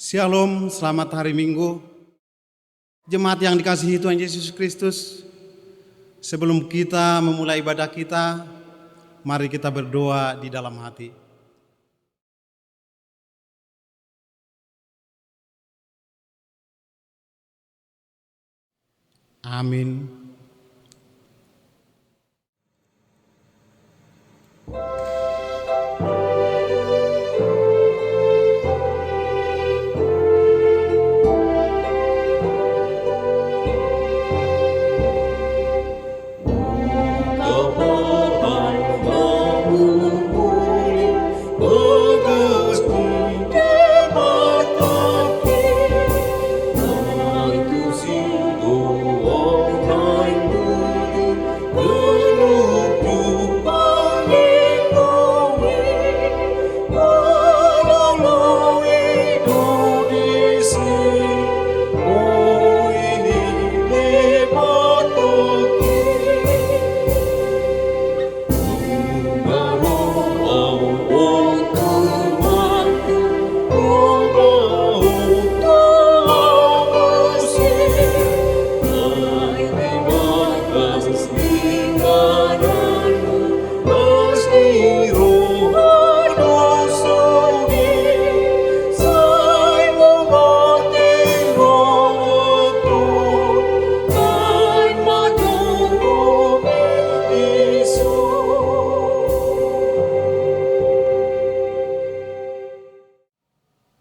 Shalom, selamat hari Minggu. Jemaat yang dikasihi Tuhan Yesus Kristus, sebelum kita memulai ibadah kita, mari kita berdoa di dalam hati. Amin.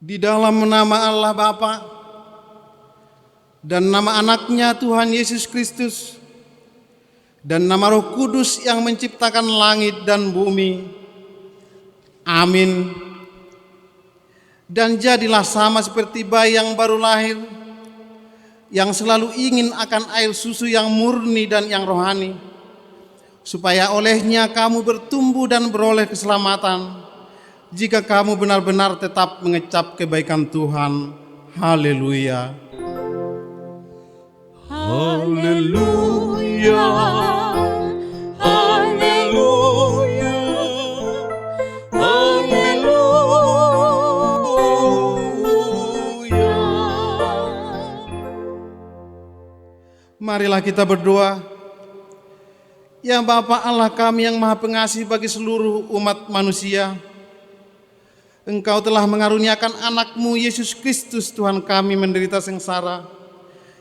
Di dalam nama Allah Bapa dan nama anaknya Tuhan Yesus Kristus dan nama Roh Kudus yang menciptakan langit dan bumi. Amin. Dan jadilah sama seperti bayi yang baru lahir, yang selalu ingin akan air susu yang murni dan yang rohani, supaya olehnya kamu bertumbuh dan beroleh keselamatan, jika kamu benar-benar tetap mengecap kebaikan Tuhan. Haleluya. Haleluya. Haleluya. Haleluya. Marilah kita berdoa. Ya Bapa Allah kami yang Maha Pengasih bagi seluruh umat manusia, Engkau telah mengaruniakan anak-Mu Yesus Kristus Tuhan kami menderita sengsara,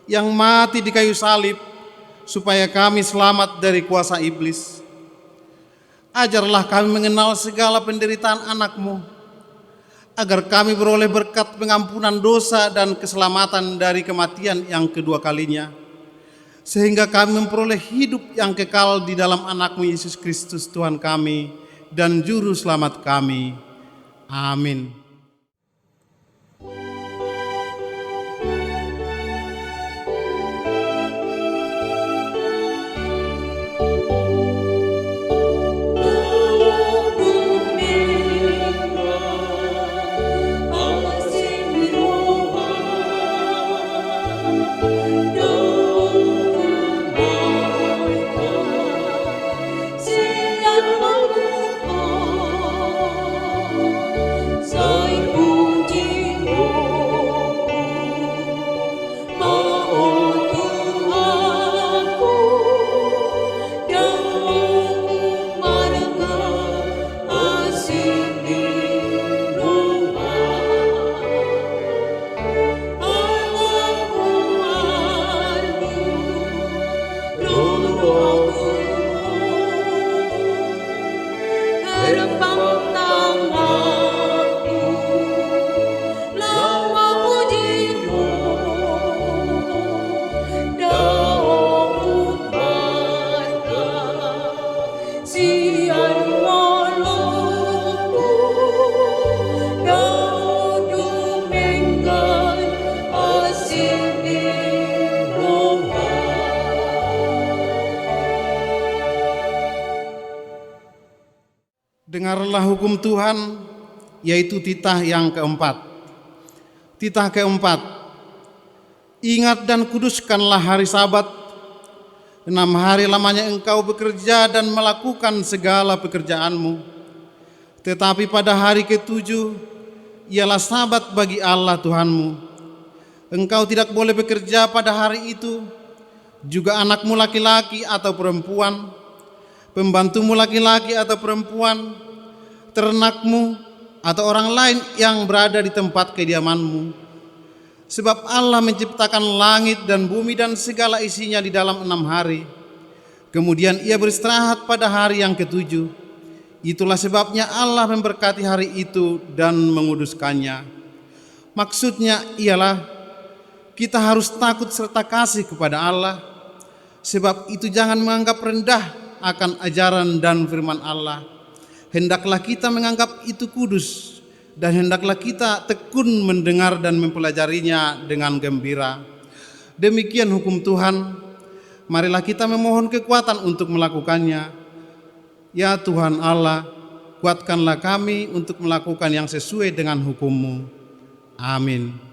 yang mati di kayu salib, supaya kami selamat dari kuasa iblis. Ajarlah kami mengenal segala penderitaan anak-Mu, agar kami beroleh berkat pengampunan dosa dan keselamatan dari kematian yang kedua kalinya, sehingga kami memperoleh hidup yang kekal di dalam anak-Mu Yesus Kristus Tuhan kami dan Juru Selamat kami. Amin. Dengarlah hukum Tuhan, yaitu titah yang keempat. Titah keempat, ingat dan kuduskanlah hari Sabat. 6 hari lamanya engkau bekerja dan melakukan segala pekerjaanmu. Tetapi pada hari ke-7, ialah Sabat bagi Allah Tuhanmu. Engkau tidak boleh bekerja pada hari itu, juga anakmu laki-laki atau perempuan, pembantumu laki-laki atau perempuan, ternakmu, atau orang lain yang berada di tempat kediamanmu. Sebab Allah menciptakan langit dan bumi dan segala isinya di dalam 6 hari. Kemudian ia beristirahat pada hari yang ketujuh. Itulah sebabnya Allah memberkati hari itu dan menguduskannya. Maksudnya ialah kita harus takut serta kasih kepada Allah. Sebab itu jangan menganggap rendah akan ajaran dan firman Allah. Hendaklah kita menganggap itu kudus, dan hendaklah kita tekun mendengar dan mempelajarinya dengan gembira. Demikian hukum Tuhan. Marilah kita memohon kekuatan untuk melakukannya. Ya Tuhan Allah, kuatkanlah kami untuk melakukan yang sesuai dengan hukum-Mu. Amin.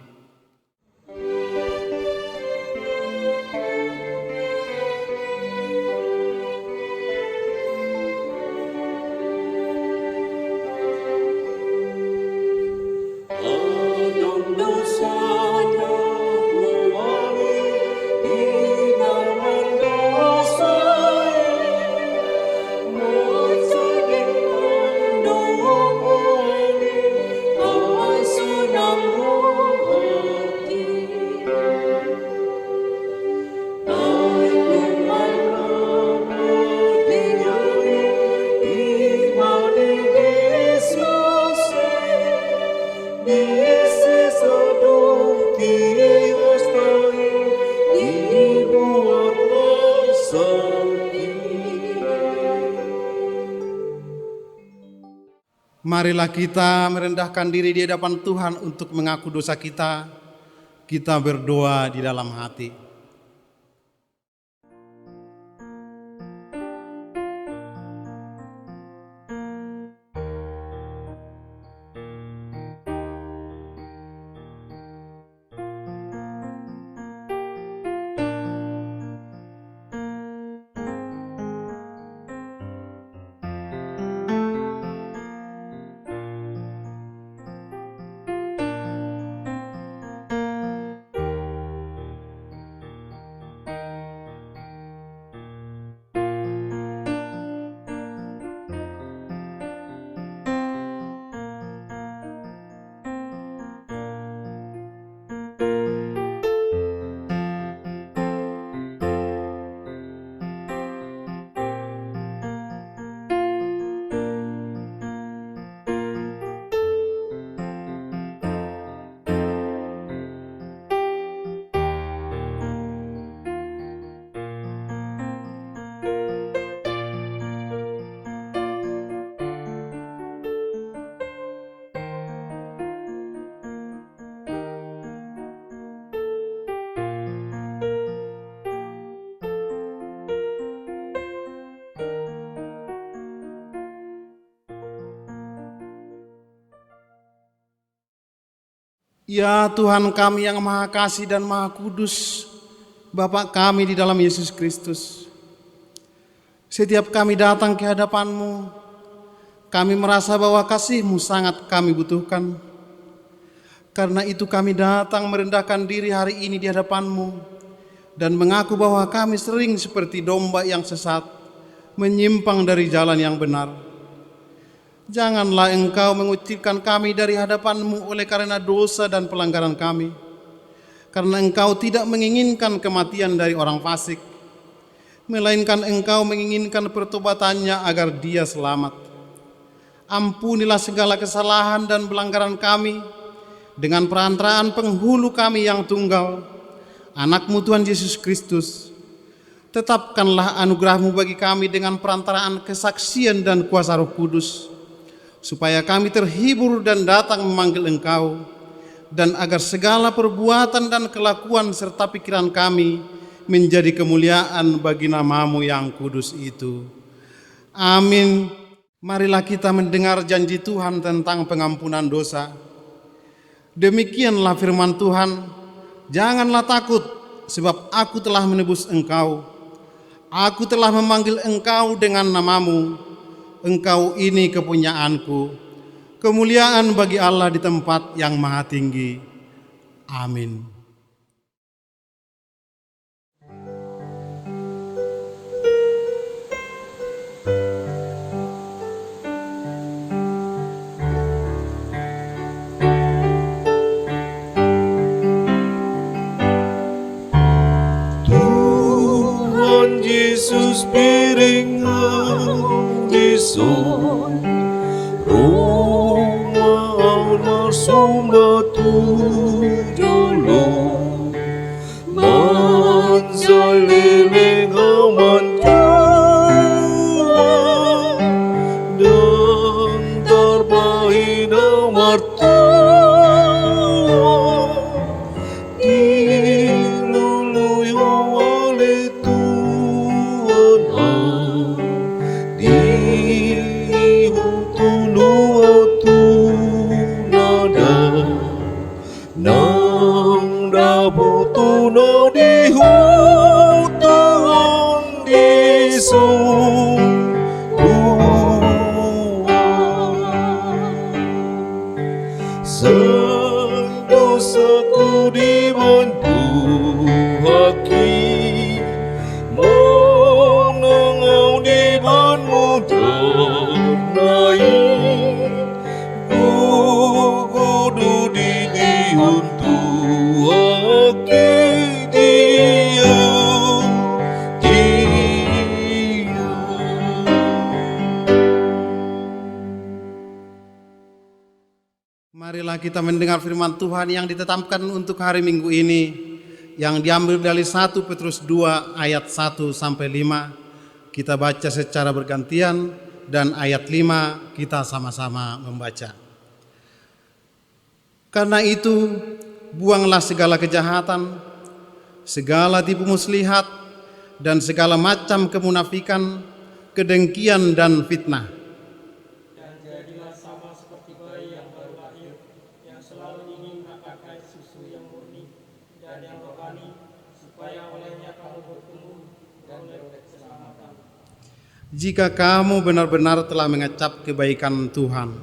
Marilah kita merendahkan diri di hadapan Tuhan untuk mengaku dosa kita. Kita berdoa di dalam hati. Ya Tuhan kami yang Maha Kasih dan Maha Kudus, Bapa kami di dalam Yesus Kristus. Setiap kami datang ke hadapan-Mu, kami merasa bahwa kasih-Mu sangat kami butuhkan. Karena itu kami datang merendahkan diri hari ini di hadapan-Mu dan mengaku bahwa kami sering seperti domba yang sesat, menyimpang dari jalan yang benar. Janganlah Engkau mengucilkan kami dari hadapan-Mu oleh karena dosa dan pelanggaran kami. Karena Engkau tidak menginginkan kematian dari orang fasik, melainkan Engkau menginginkan pertobatannya agar dia selamat. Ampunilah segala kesalahan dan pelanggaran kami dengan perantaraan penghulu kami yang tunggal, Anak-Mu Tuhan Yesus Kristus. Tetapkanlah anugerah-Mu bagi kami dengan perantaraan kesaksian dan kuasa Roh Kudus, supaya kami terhibur dan datang memanggil Engkau, dan agar segala perbuatan dan kelakuan serta pikiran kami menjadi kemuliaan bagi nama-Mu yang kudus itu. Amin. Marilah kita mendengar janji Tuhan tentang pengampunan dosa. Demikianlah firman Tuhan, janganlah takut, sebab aku telah menebus engkau. Aku telah memanggil engkau dengan nama-Mu. Engkau ini kepunyaanku. Kemuliaan bagi Allah di tempat yang maha tinggi. Amin. Tuhan Yesus piringan di son Roma almar sumba tujolo Manzai leleng aman jua Dan terbaik amar dosaku dibantu haki menengau di banmu ternai gugudu di diuntu haki dia. Marilah kita mendengar firman Tuhan yang ditetapkan untuk hari Minggu ini, yang diambil dari 1 Petrus 2 ayat 1 sampai 5. Kita baca secara bergantian dan ayat 5 kita sama-sama membaca. Karena itu, buanglah segala kejahatan, segala tipu muslihat, dan segala macam kemunafikan, kedengkian dan fitnah. Jika kamu benar-benar telah mengecap kebaikan Tuhan,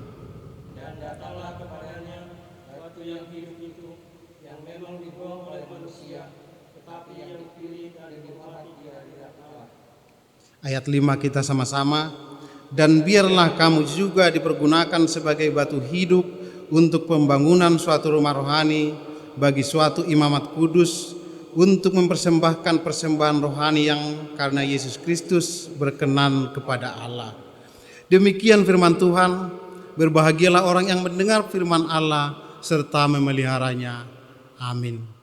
dan datanglah kepadanya batu yang hidup itu, yang memang dibuang oleh manusia, tetapi yang dipilih dan dihormati di hadirat Allah. Ayat 5 kita sama-sama. Dan biarlah kamu juga dipergunakan sebagai batu hidup untuk pembangunan suatu rumah rohani bagi suatu imamat kudus, untuk mempersembahkan persembahan rohani yang karena Yesus Kristus berkenan kepada Allah. Demikian firman Tuhan. Berbahagialah orang yang mendengar firman Allah serta memeliharanya. Amin.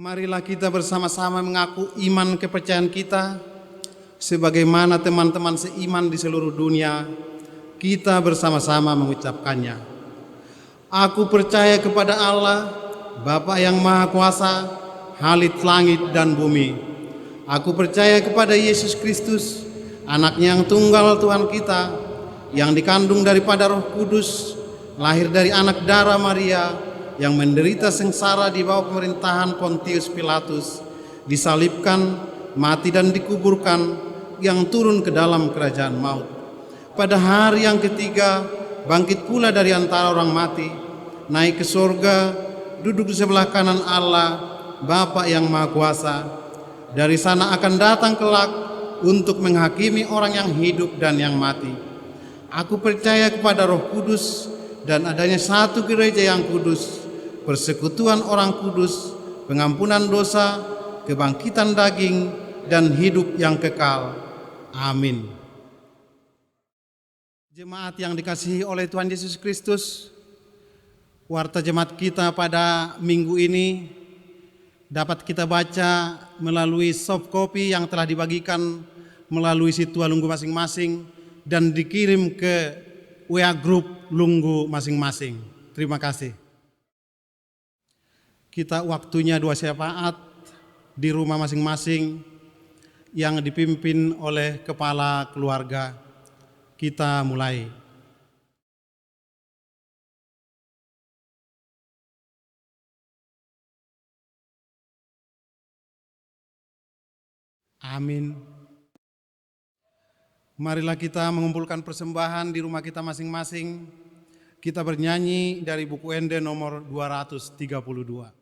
Marilah kita bersama-sama mengaku iman kepercayaan kita sebagaimana teman-teman seiman di seluruh dunia. Kita bersama-sama mengucapkannya. Aku percaya kepada Allah, Bapa yang Maha Kuasa, Khalid langit dan bumi. Aku percaya kepada Yesus Kristus, Anaknya yang tunggal Tuhan kita, yang dikandung daripada Roh Kudus, lahir dari anak darah Maria, yang menderita sengsara di bawah pemerintahan Pontius Pilatus, disalibkan, mati dan dikuburkan, yang turun ke dalam kerajaan maut. Pada hari yang ketiga, bangkit pula dari antara orang mati, naik ke surga, duduk di sebelah kanan Allah, Bapa yang Maha Kuasa. Dari sana akan datang kelak untuk menghakimi orang yang hidup dan yang mati. Aku percaya kepada Roh Kudus dan adanya satu gereja yang kudus, persekutuan orang kudus, pengampunan dosa, kebangkitan daging, dan hidup yang kekal. Amin. Jemaat yang dikasihi oleh Tuhan Yesus Kristus, warta jemaat kita pada minggu ini dapat kita baca melalui soft copy yang telah dibagikan melalui situa Lunggu masing-masing dan dikirim ke WA Group Lunggu masing-masing. Terima kasih. Kita waktunya doa syafaat di rumah masing-masing yang dipimpin oleh kepala keluarga. Kita mulai. Amin. Marilah kita mengumpulkan persembahan di rumah kita masing-masing. Kita bernyanyi dari buku Ende nomor 232.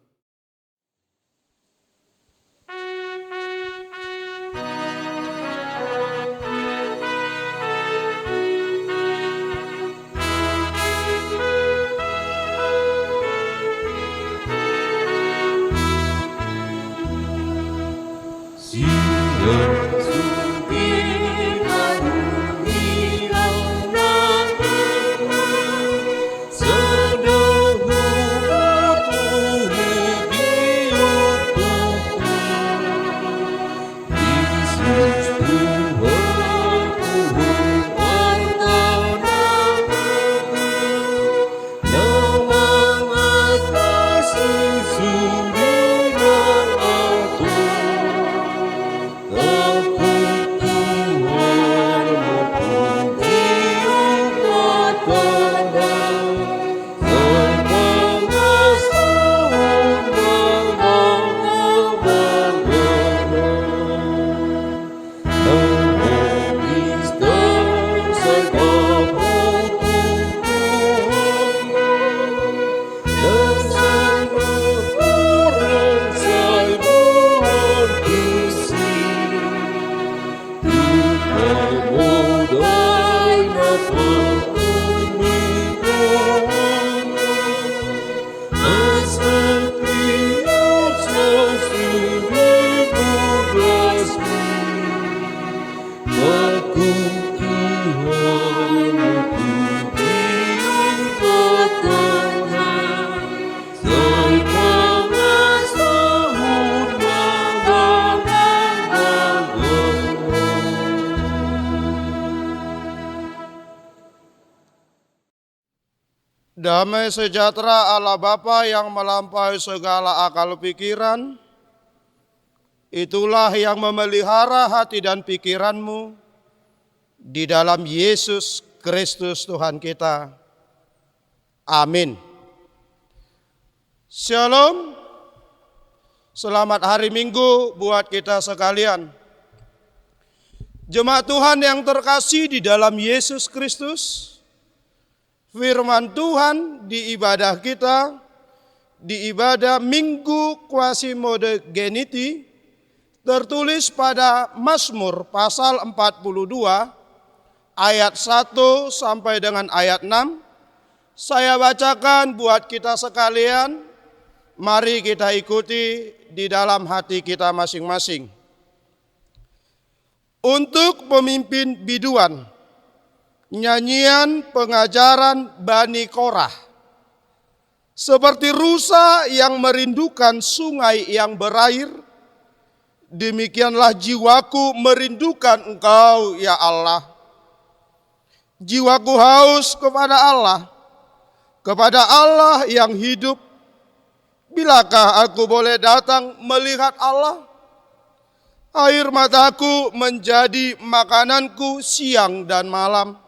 Damai sejahtera Allah Bapa yang melampaui segala akal pikiran, itulah yang memelihara hati dan pikiranmu di dalam Yesus Kristus Tuhan kita. Amin. Shalom. Selamat hari Minggu buat kita sekalian. Jemaat Tuhan yang terkasih di dalam Yesus Kristus, firman Tuhan di ibadah kita, di ibadah Minggu Quasi-Modernity, tertulis pada Mazmur pasal 42, ayat 1 sampai dengan ayat 6. Saya bacakan buat kita sekalian, mari kita ikuti di dalam hati kita masing-masing. Untuk pemimpin biduan, nyanyian pengajaran Bani Korah. Seperti rusa yang merindukan sungai yang berair, demikianlah jiwaku merindukan Engkau ya Allah. Jiwaku haus kepada Allah yang hidup. Bilakah aku boleh datang melihat Allah? Air mataku menjadi makananku siang dan malam.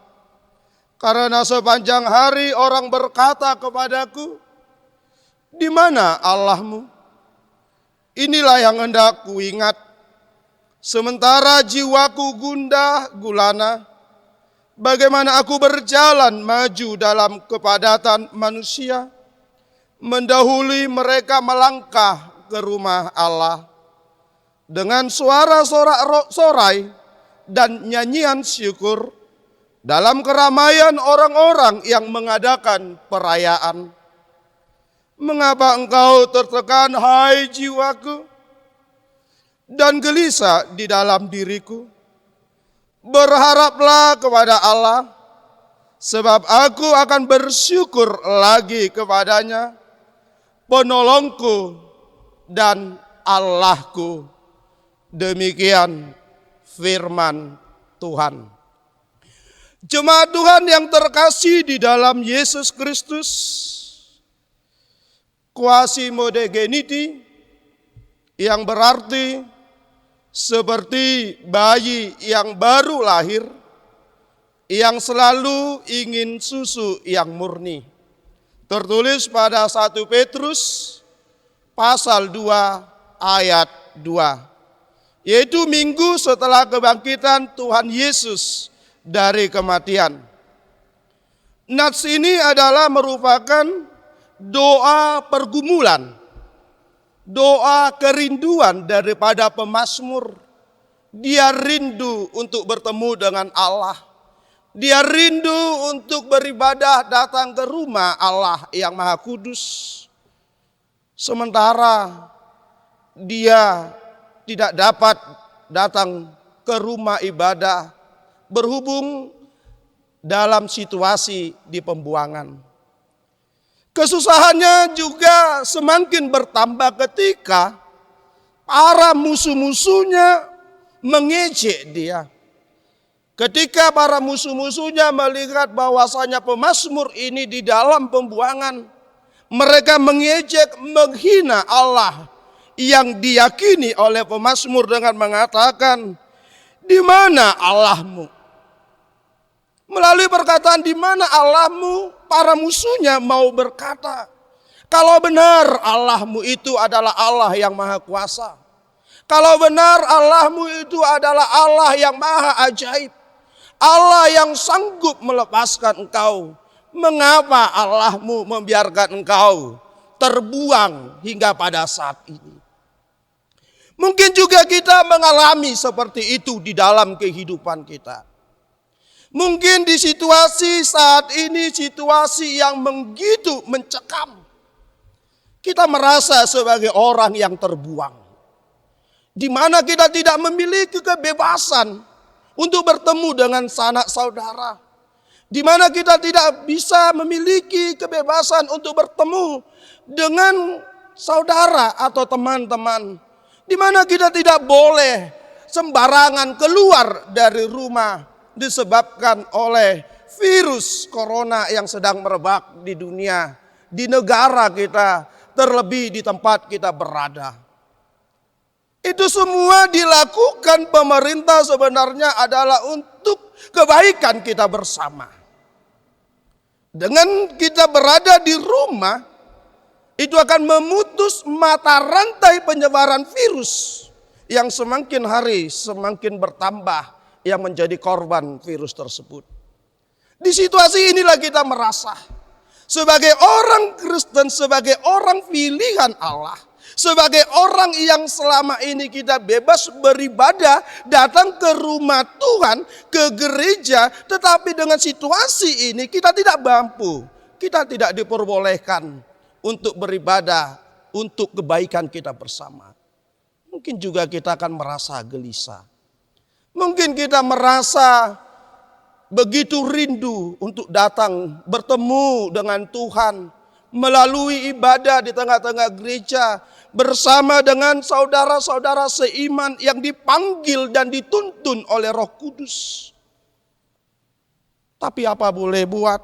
Karena sepanjang hari orang berkata kepadaku, di mana Allahmu? Inilah yang hendak ku ingat. Sementara jiwaku gundah gulana, bagaimana aku berjalan maju dalam kepadatan manusia, mendahului mereka melangkah ke rumah Allah. Dengan suara sorak-sorai dan nyanyian syukur dalam keramaian orang-orang yang mengadakan perayaan. Mengapa engkau tertekan, hai jiwaku, dan gelisah di dalam diriku? Berharaplah kepada Allah, sebab aku akan bersyukur lagi kepadanya, penolongku dan Allahku. Demikian firman Tuhan. Jemaat Tuhan yang terkasih di dalam Yesus Kristus, Quasi-Modegeniti, yang berarti seperti bayi yang baru lahir, yang selalu ingin susu yang murni. Tertulis pada 1 Petrus pasal 2 ayat 2. Yaitu minggu setelah kebangkitan Tuhan Yesus dari kematian. Nats ini adalah merupakan doa pergumulan, doa kerinduan daripada pemazmur. Dia rindu untuk bertemu dengan Allah. Dia rindu untuk beribadah datang ke rumah Allah yang Maha Kudus. Sementara dia tidak dapat datang ke rumah ibadah berhubung dalam situasi di pembuangan. Kesusahannya juga semakin bertambah ketika para musuh-musuhnya mengejek dia. Ketika para musuh-musuhnya melihat bahwasanya pemazmur ini di dalam pembuangan, mereka mengejek, menghina Allah yang diyakini oleh pemazmur dengan mengatakan, di mana Allahmu? Melalui perkataan di mana Allahmu, para musuhnya mau berkata, kalau benar Allahmu itu adalah Allah yang maha kuasa. Kalau benar Allahmu itu adalah Allah yang maha ajaib. Allah yang sanggup melepaskan engkau. Mengapa Allahmu membiarkan engkau terbuang hingga pada saat ini? Mungkin juga kita mengalami seperti itu di dalam kehidupan kita. Mungkin di situasi saat ini, situasi yang begitu mencekam, kita merasa sebagai orang yang terbuang. Di mana kita tidak memiliki kebebasan untuk bertemu dengan sanak saudara. Di mana kita tidak bisa memiliki kebebasan untuk bertemu dengan saudara atau teman-teman. Di mana kita tidak boleh sembarangan keluar dari rumah disebabkan oleh virus corona yang sedang merebak di dunia, di negara kita, terlebih di tempat kita berada. Itu semua dilakukan pemerintah sebenarnya adalah untuk kebaikan kita bersama. Dengan kita berada di rumah, itu akan memutus mata rantai penyebaran virus yang semakin hari semakin bertambah yang menjadi korban virus tersebut. Di situasi inilah kita merasa sebagai orang Kristen, sebagai orang pilihan Allah, sebagai orang yang selama ini kita bebas beribadah, datang ke rumah Tuhan, ke gereja, tetapi dengan situasi ini kita tidak mampu, kita tidak diperbolehkan untuk beribadah, untuk kebaikan kita bersama. Mungkin juga kita akan merasa gelisah. Mungkin kita merasa begitu rindu untuk datang bertemu dengan Tuhan melalui ibadah di tengah-tengah gereja bersama dengan saudara-saudara seiman yang dipanggil dan dituntun oleh Roh Kudus. Tapi apa boleh buat?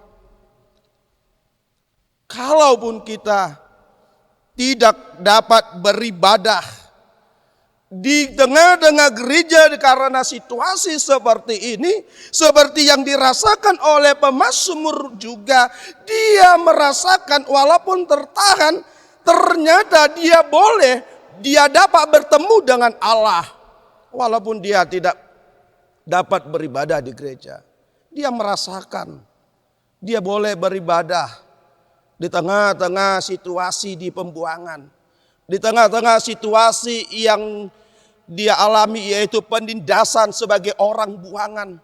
Kalaupun kita tidak dapat beribadah di tengah-tengah gereja karena situasi seperti ini, seperti yang dirasakan oleh pemazmur juga, dia merasakan walaupun tertahan, ternyata dia dapat bertemu dengan Allah. Walaupun dia tidak dapat beribadah di gereja, dia merasakan dia boleh beribadah di tengah-tengah situasi di pembuangan, di tengah-tengah situasi yang dia alami, yaitu penindasan sebagai orang buangan.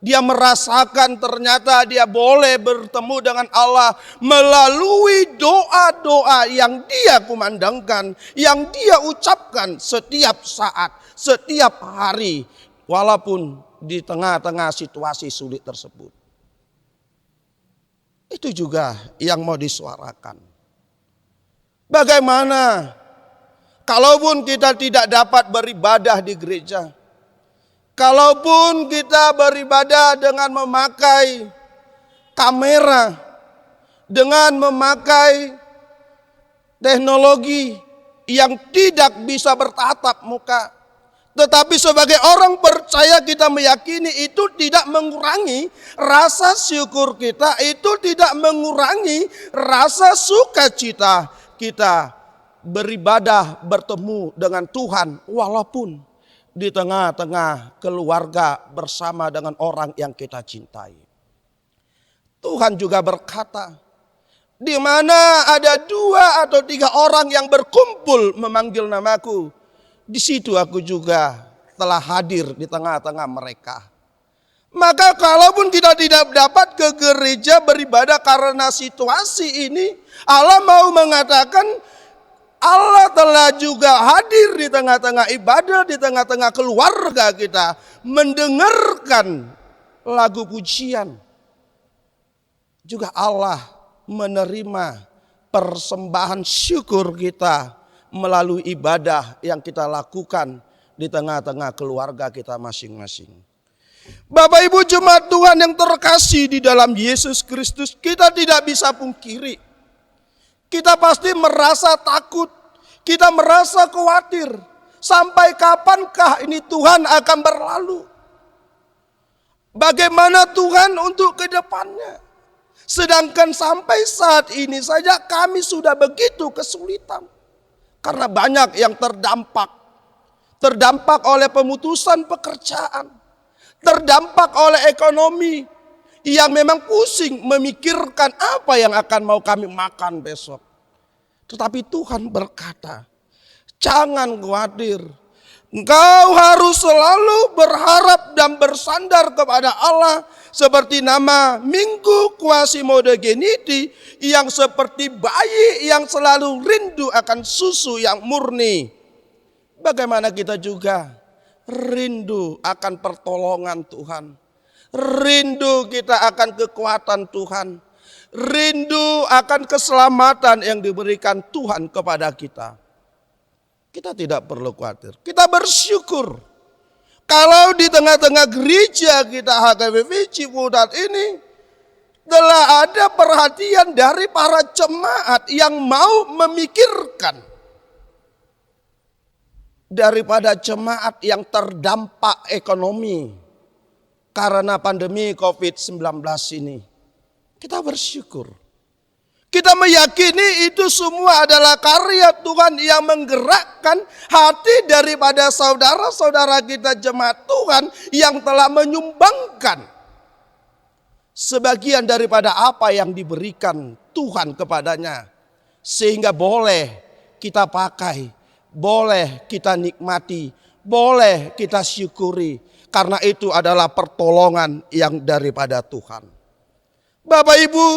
Dia merasakan ternyata dia boleh bertemu dengan Allah melalui doa-doa yang dia kumandangkan, yang dia ucapkan setiap saat, setiap hari, walaupun di tengah-tengah situasi sulit tersebut. Itu juga yang mau disuarakan. Bagaimana kalaupun kita tidak dapat beribadah di gereja, kalaupun kita beribadah dengan memakai kamera, dengan memakai teknologi yang tidak bisa bertatap muka, tetapi sebagai orang percaya kita meyakini itu tidak mengurangi rasa syukur kita, itu tidak mengurangi rasa sukacita kita beribadah, bertemu dengan Tuhan walaupun di tengah-tengah keluarga bersama dengan orang yang kita cintai. Tuhan juga berkata, di mana ada 2 atau 3 orang yang berkumpul memanggil namaku, di situ aku juga telah hadir di tengah-tengah mereka. Maka kalaupun kita tidak dapat ke gereja beribadah karena situasi ini, Allah mau mengatakan Allah telah juga hadir di tengah-tengah ibadah, di tengah-tengah keluarga kita, mendengarkan lagu pujian. Juga Allah menerima persembahan syukur kita melalui ibadah yang kita lakukan di tengah-tengah keluarga kita masing-masing. Bapak Ibu jemaat Tuhan yang terkasih di dalam Yesus Kristus, kita tidak bisa pungkiri. Kita pasti merasa takut, kita merasa khawatir. Sampai kapankah ini Tuhan akan berlalu? Bagaimana Tuhan untuk ke depannya? Sedangkan sampai saat ini saja kami sudah begitu kesulitan. Karena banyak yang terdampak. Terdampak oleh pemutusan pekerjaan. Terdampak oleh ekonomi yang memang pusing memikirkan apa yang akan mau kami makan besok. Tetapi Tuhan berkata, jangan khawatir. Engkau harus selalu berharap dan bersandar kepada Allah. Seperti nama Minggu Quasimodogeniti yang seperti bayi yang selalu rindu akan susu yang murni. Bagaimana kita juga rindu akan pertolongan Tuhan. Rindu kita akan kekuatan Tuhan. Rindu akan keselamatan yang diberikan Tuhan kepada kita. Kita tidak perlu khawatir. Kita bersyukur. Kalau di tengah-tengah gereja kita HKBP Ciputat ini telah ada perhatian dari para jemaat yang mau memikirkan daripada jemaat yang terdampak ekonomi karena pandemi COVID-19 ini. Kita bersyukur. Kita meyakini itu semua adalah karya Tuhan yang menggerakkan hati daripada saudara-saudara kita jemaat Tuhan yang telah menyumbangkan sebagian daripada apa yang diberikan Tuhan kepadanya. Sehingga boleh kita pakai, boleh kita nikmati, boleh kita syukuri. Karena itu adalah pertolongan yang daripada Tuhan. Bapak Ibu,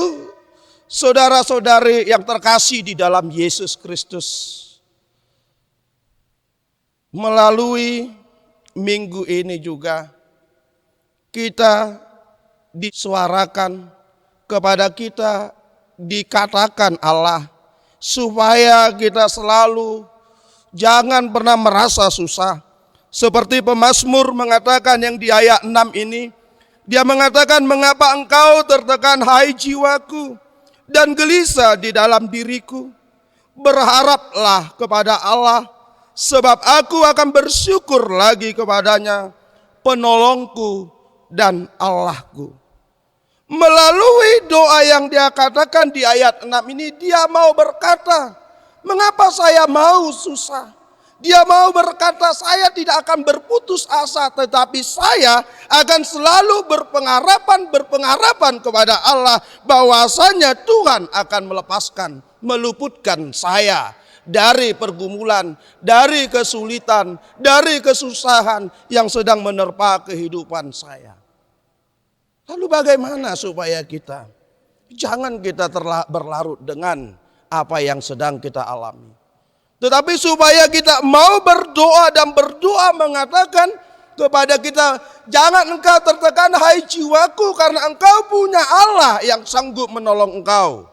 saudara-saudari yang terkasih di dalam Yesus Kristus, melalui minggu ini juga kita disuarakan kepada kita, dikatakan Allah supaya kita selalu jangan pernah merasa susah. Seperti pemazmur mengatakan yang di ayat 6 ini, dia mengatakan, mengapa engkau tertekan hai jiwaku dan gelisah di dalam diriku. berharaplah kepada Allah, sebab aku akan bersyukur lagi kepadanya, penolongku dan Allahku. Melalui doa yang dia katakan di ayat 6 ini, dia mau berkata, mengapa saya mau susah? Dia mau berkata, saya tidak akan berputus asa, tetapi saya akan selalu berpengharapan kepada Allah bahwasanya Tuhan akan melepaskan, meluputkan saya dari pergumulan, dari kesulitan, dari kesusahan yang sedang menerpa kehidupan saya. Lalu bagaimana supaya kita jangan kita berlarut dengan apa yang sedang kita alami. Tetapi supaya kita mau berdoa dan berdoa mengatakan kepada kita, jangan engkau tertekan hai jiwaku, karena engkau punya Allah yang sanggup menolong engkau.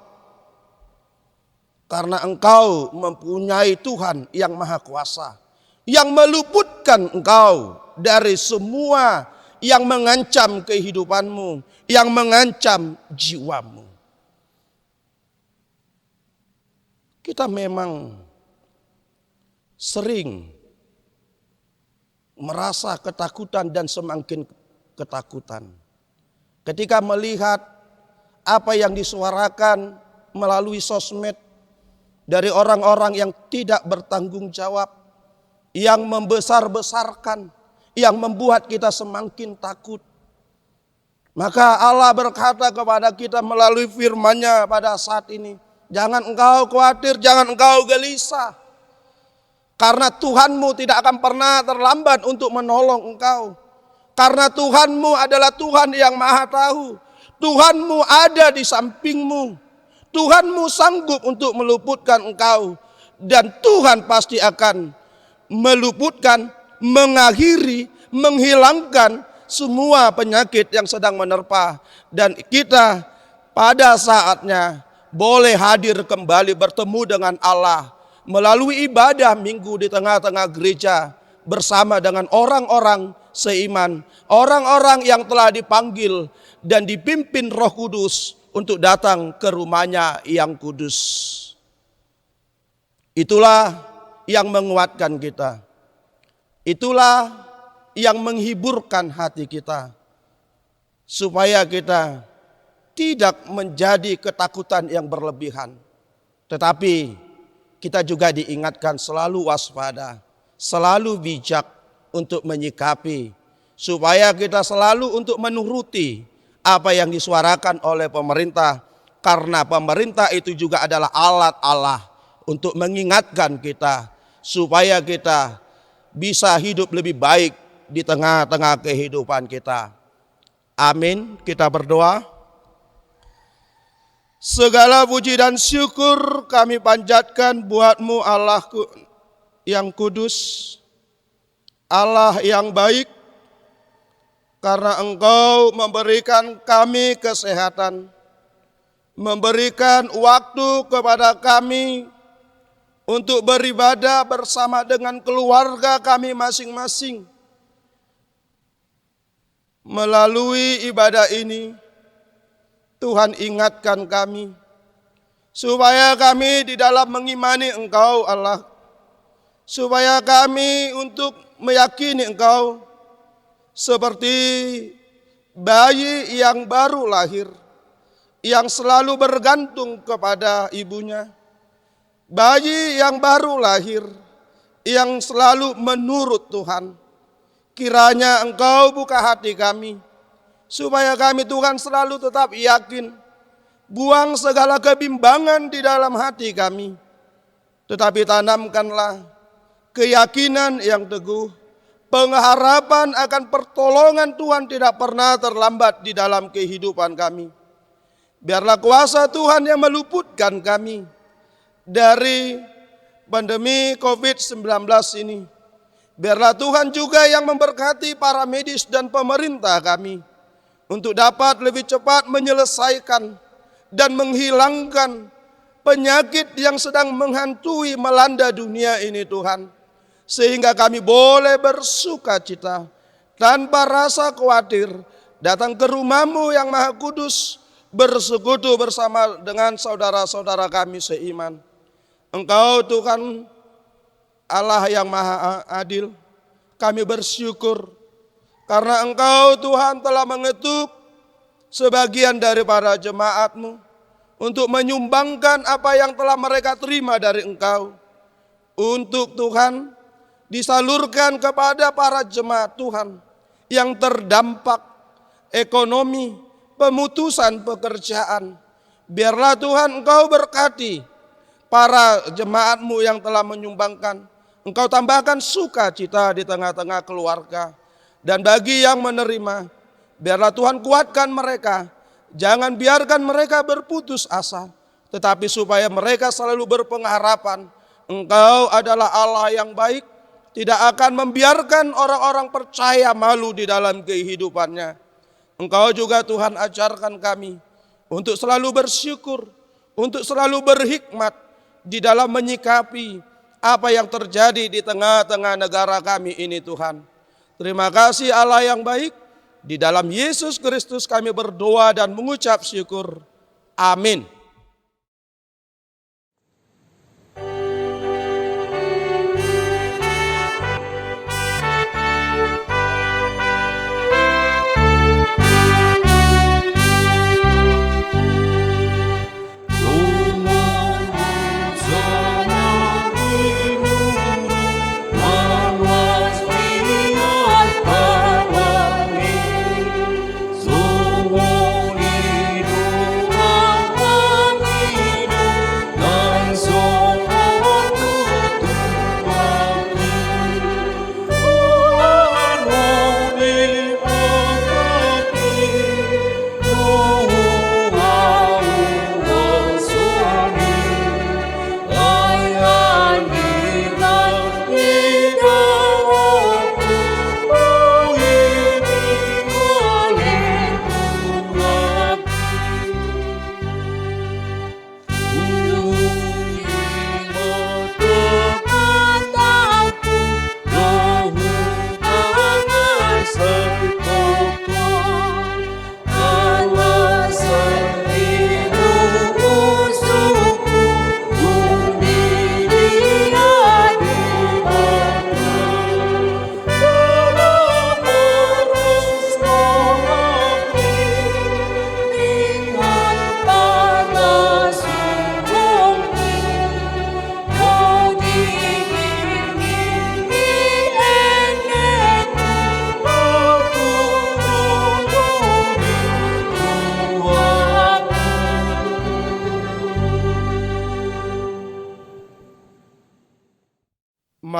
Karena engkau mempunyai Tuhan yang maha kuasa, yang meluputkan engkau dari semua yang mengancam kehidupanmu, yang mengancam jiwamu. Kita memang sering merasa ketakutan dan semakin ketakutan ketika melihat apa yang disuarakan melalui sosmed dari orang-orang yang tidak bertanggung jawab, yang membesar-besarkan, yang membuat kita semakin takut. Maka Allah berkata kepada kita melalui firman-Nya pada saat ini, jangan engkau khawatir, jangan engkau gelisah. Karena Tuhanmu tidak akan pernah terlambat untuk menolong engkau. Karena Tuhanmu adalah Tuhan yang maha tahu. Tuhanmu ada di sampingmu. Tuhanmu sanggup untuk meluputkan engkau. Dan Tuhan pasti akan meluputkan, mengakhiri, menghilangkan semua penyakit yang sedang menerpa. Dan kita pada saatnya boleh hadir kembali bertemu dengan Allah melalui ibadah minggu di tengah-tengah gereja bersama dengan orang-orang seiman, orang-orang yang telah dipanggil dan dipimpin Roh Kudus untuk datang ke rumah-Nya yang kudus. Itulah yang menguatkan kita. Itulah yang menghiburkan hati kita, supaya kita tidak menjadi ketakutan yang berlebihan, tetapi kita juga diingatkan selalu waspada, selalu bijak untuk menyikapi, supaya kita selalu untuk menuruti apa yang disuarakan oleh pemerintah, karena pemerintah itu juga adalah alat Allah untuk mengingatkan kita, supaya kita bisa hidup lebih baik di tengah-tengah kehidupan kita. Amin. Kita berdoa. Segala puji dan syukur kami panjatkan buat-Mu Allah yang kudus, Allah yang baik, karena Engkau memberikan kami kesehatan, memberikan waktu kepada kami untuk beribadah bersama dengan keluarga kami masing-masing. Melalui ibadah ini, Tuhan ingatkan kami, supaya kami di dalam mengimani Engkau Allah, supaya kami untuk meyakini Engkau seperti bayi yang baru lahir, yang selalu bergantung kepada ibunya, bayi yang baru lahir, yang selalu menurut Tuhan. Kiranya Engkau buka hati kami, supaya kami Tuhan selalu tetap yakin, buang segala kebimbangan di dalam hati kami, tetapi tanamkanlah keyakinan yang teguh, pengharapan akan pertolongan Tuhan tidak pernah terlambat di dalam kehidupan kami. Biarlah kuasa Tuhan yang meluputkan kami dari pandemi COVID-19 ini. Biarlah Tuhan juga yang memberkati para medis dan pemerintah kami untuk dapat lebih cepat menyelesaikan dan menghilangkan penyakit yang sedang menghantui melanda dunia ini Tuhan. Sehingga kami boleh bersuka cita tanpa rasa khawatir datang ke rumah-Mu yang maha kudus, bersekutu bersama dengan saudara-saudara kami seiman. Engkau Tuhan Allah yang maha adil. Kami bersyukur karena Engkau Tuhan telah mengetuk sebagian daripada jemaat-Mu untuk menyumbangkan apa yang telah mereka terima dari Engkau. Untuk Tuhan disalurkan kepada para jemaat Tuhan yang terdampak ekonomi, pemutusan pekerjaan. Biarlah Tuhan Engkau berkati para jemaat-Mu yang telah menyumbangkan. Engkau tambahkan sukacita di tengah-tengah keluarga. Dan bagi yang menerima, biarlah Tuhan kuatkan mereka. Jangan biarkan mereka berputus asa, tetapi supaya mereka selalu berpengharapan. Engkau adalah Allah yang baik, tidak akan membiarkan orang-orang percaya malu di dalam kehidupannya. Engkau juga Tuhan ajarkan kami untuk selalu bersyukur, untuk selalu berhikmat di dalam menyikapi apa yang terjadi di tengah-tengah negara kami ini Tuhan. Terima kasih Allah yang baik, di dalam Yesus Kristus kami berdoa dan mengucap syukur. Amin.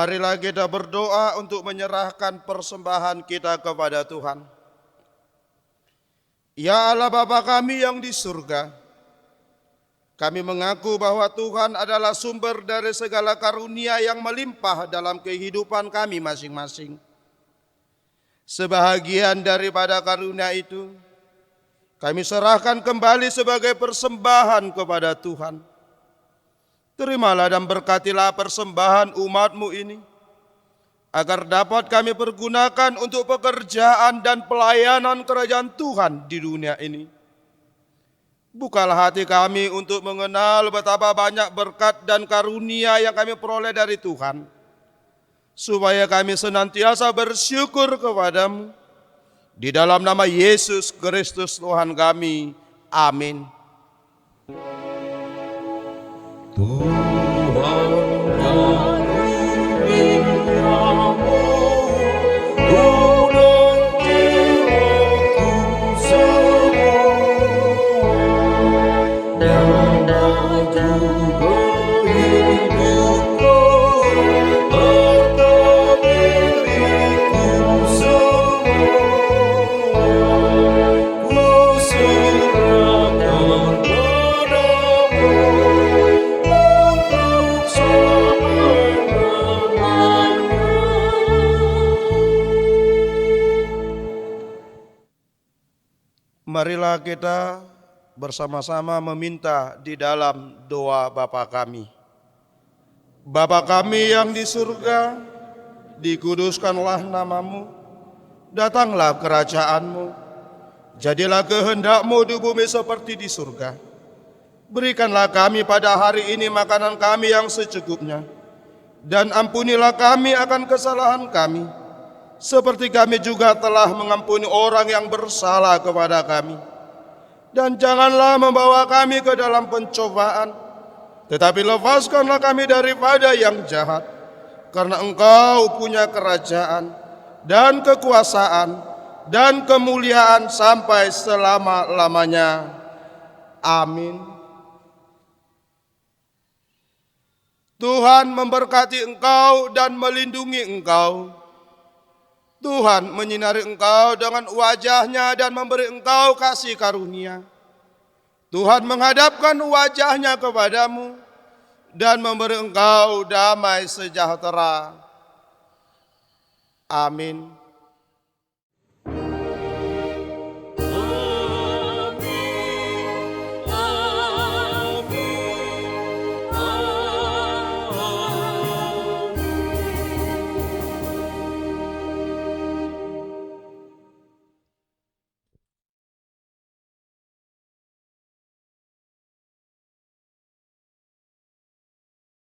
Marilah kita berdoa untuk menyerahkan persembahan kita kepada Tuhan. Ya Allah Bapa kami yang di surga, kami mengaku bahwa Tuhan adalah sumber dari segala karunia yang melimpah dalam kehidupan kami masing-masing. Sebahagian daripada karunia itu, kami serahkan kembali sebagai persembahan kepada Tuhan. Terimalah dan berkatilah persembahan umat-Mu ini, agar dapat kami pergunakan untuk pekerjaan dan pelayanan kerajaan Tuhan di dunia ini. Bukalah hati kami untuk mengenal betapa banyak berkat dan karunia yang kami peroleh dari Tuhan, supaya kami senantiasa bersyukur kepada-Mu. Di dalam nama Yesus Kristus Tuhan kami. Amin. Marilah kita bersama-sama meminta di dalam doa Bapa kami. Bapa kami yang di surga, dikuduskanlah nama-Mu, datanglah kerajaan-Mu, jadilah kehendak-Mu di bumi seperti di surga. Berikanlah kami pada hari ini makanan kami yang secukupnya, dan ampunilah kami akan kesalahan kami, seperti kami juga telah mengampuni orang yang bersalah kepada kami. Dan janganlah membawa kami ke dalam pencobaan, tetapi lepaskanlah kami daripada yang jahat. Karena Engkau punya kerajaan dan kekuasaan dan kemuliaan sampai selama-lamanya. Amin. Tuhan memberkati engkau dan melindungi engkau. Tuhan menyinari engkau dengan wajah-Nya dan memberi engkau kasih karunia. Tuhan menghadapkan wajah-Nya kepadamu dan memberi engkau damai sejahtera. Amin.